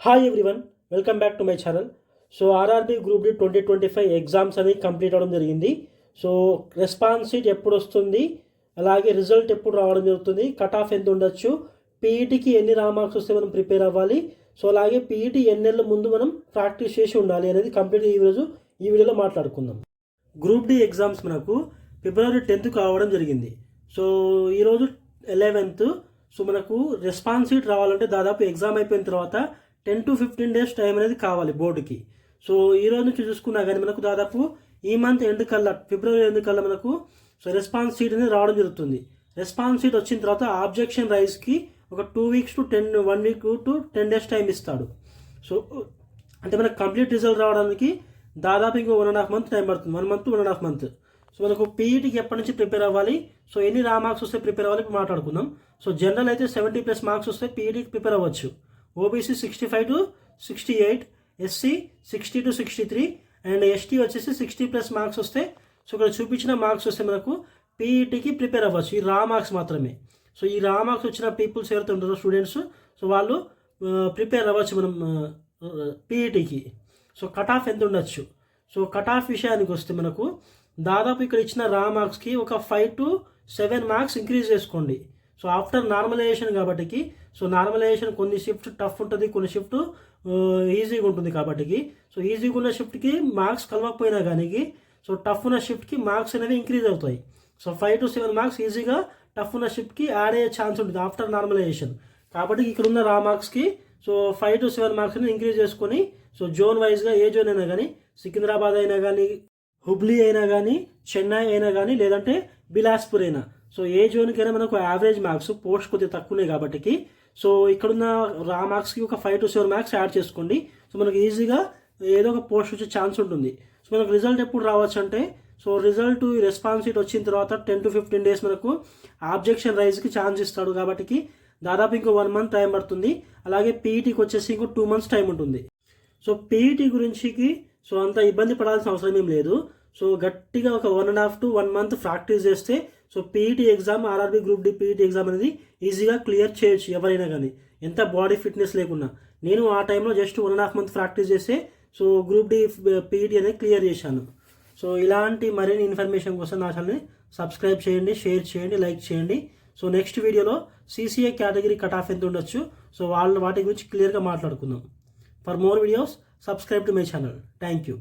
Hi everyone, welcome back to my channel. So RRB group D 2025 exams అనేవి complete అవ్వడం జరిగింది. So response sheet ఎప్పుడు వస్తుంది, అలాగే రిజల్ట్ ఎప్పుడు రావడం జరుగుతుంది, కట్ ఆఫ్ ఎంత ఉండొచ్చు, పీఈటీకి ఎన్ని మార్క్స్ వస్తే మనం ప్రిపేర్ అవ్వాలి, సో అలాగే పీఈటీ ఎన్ని నెలల ముందు మనం ప్రాక్టీస్ చేసి ఉండాలి అనేది కంప్లీట్గా ఈరోజు ఈ వీడియోలో మాట్లాడుకుందాం. గ్రూప్ డి ఎగ్జామ్స్ మనకు ఫిబ్రవరి 10th కావడం జరిగింది. సో ఈరోజు 11th. సో మనకు రెస్పాన్స్ షీట్ రావాలంటే దాదాపు ఎగ్జామ్ అయిపోయిన తర్వాత 10 to 15 days టైం అనేది కావాలి బోర్డుకి. సో ఈ రోజు నుంచి చూసుకున్నా కానీ మనకు దాదాపు ఈ మంత్ ఎండ్ కల్లా, ఫిబ్రవరి ఎండ్ కల్లా మనకు సో రెస్పాన్స్ షీట్ అనేది రావడం జరుగుతుంది. రెస్పాన్స్ షీట్ వచ్చిన తర్వాత ఆబ్జెక్షన్ రైజ్కి ఒక 2 weeks to 1 week to 10 days time ఇస్తాడు. సో అంటే మనకు కంప్లీట్ రిజల్ట్ రావడానికి దాదాపు ఇంకో 1.5 month టైం పడుతుంది. 1 month to 1.5 month. సో మనకు పీఈటీకి ఎప్పటి నుంచి ప్రిపేర్ అవ్వాలి, సో ఎన్ని మార్క్స్ వస్తే ప్రిపేర్ అవ్వాలి మాట్లాడుకుందాం. సో జనరల్ అయితే 70+ మార్క్స్ వస్తే పీఈటీకి ప్రిపేర్ అవ్వచ్చు. OBC 65 to 68, SC 60 to 63 and ST వచ్చేసి 60+ మార్క్స్ వస్తే, సో ఇక్కడ చూపించిన మార్క్స్ వస్తే మనకు పీఈటీకి ప్రిపేర్ అవ్వచ్చు. ఈ మార్క్స్ మాత్రమే. సో ఈ మార్క్స్ వచ్చిన పీపుల్స్ ఎవరైతే ఉంటారో స్టూడెంట్స్, సో వాళ్ళు ప్రిపేర్ అవ్వచ్చు మనం పీఈటీకి. సో కట్ ఆఫ్ ఎంత ఉండొచ్చు, సో కట్ ఆఫ్ విషయానికి వస్తే మనకు దాదాపు ఇక్కడ ఇచ్చిన మార్క్స్కి ఒక 5 to 7 మార్క్స్ ఇంక్రీజ్ చేసుకోండి. సో ఆఫ్టర్ నార్మలైజేషన్ కాబట్టి, సో నార్మలైజేషన్ కొన్ని షిఫ్ట్ టఫ్ ఉంటుంది, కొన్ని షిఫ్ట్ ఈజీగా ఉంటుంది కాబట్టి, సో ఈజీగా ఉన్న షిఫ్ట్కి మార్క్స్ కలవకపోయినా కానీ, సో టఫ్ ఉన్న షిఫ్ట్కి మార్క్స్ అనేవి ఇంక్రీజ్ అవుతాయి. సో 5 to 7 మార్క్స్ ఈజీగా టఫ్ ఉన్న షిఫ్ట్కి యాడ్ అయ్యే ఛాన్స్ ఉంటుంది ఆఫ్టర్ నార్మలైజేషన్. కాబట్టి ఇక్కడ ఉన్న మార్క్స్కి సో 5 to 7 మార్క్స్ అనేది ఇంక్రీజ్ చేసుకొని, సో జోన్ వైజ్గా ఏ జోన్ అయినా కానీ, సికింద్రాబాద్ అయినా కానీ, హుబ్లీ అయినా కానీ, చెన్నై అయినా కానీ, లేదంటే బిలాస్పూర్ అయినా, సో ఏ జోన్కైనా మనకు యావరేజ్ మార్క్స్ పోస్ట్ కొద్దిగా తక్కువనే కాబట్టి, సో ఇక్కడున్న మార్క్స్కి ఒక 5 to 7 మార్క్స్ యాడ్ చేసుకోండి. సో మనకు ఈజీగా ఏదో ఒక పోస్ట్ వచ్చే ఛాన్స్ ఉంటుంది. సో మనకు రిజల్ట్ ఎప్పుడు రావచ్చు అంటే, సో రిజల్ట్ రెస్పాన్స్ షీట్ వచ్చిన తర్వాత 10 to 15 days మనకు ఆబ్జెక్షన్ రైజ్కి ఛాన్స్ ఇస్తాడు కాబట్టి దాదాపు ఇంకో 1 month టైం పడుతుంది. అలాగే పీఈటీకి వచ్చేసి ఇంకో 2 months టైం ఉంటుంది. సో పీఈటీ గురించికి సో అంత ఇబ్బంది పడాల్సిన అవసరం ఏం లేదు. సో గట్టిగా ఒక 1.5 to 1 month ప్రాక్టీస్ చేస్తే so PET exam, RRB group D PET exam అనేది ఈజీగా క్లియర్ చేయొచ్చు ఎవరైనా కానీ, ఎంత బాడీ ఫిట్నెస్ లేకున్నా. నేను ఆ టైంలో జస్ట్ 1.5 month ప్రాక్టీస్ చేస్తే సో గ్రూప్ డి పీఈటీ అనేది క్లియర్ చేశాను. సో ఇలాంటి మరిన్ని ఇన్ఫర్మేషన్ కోసం నా ఛానల్ని సబ్స్క్రైబ్ చేయండి, షేర్ చేయండి, లైక్ చేయండి. సో నెక్స్ట్ వీడియోలో సీసీఏ కేటగిరీ కట్ ఆఫ్ ఎంత ఉండొచ్చు, సో వాటి గురించి క్లియర్గా మాట్లాడుకుందాం. For more videos subscribe to my channel. Thank you.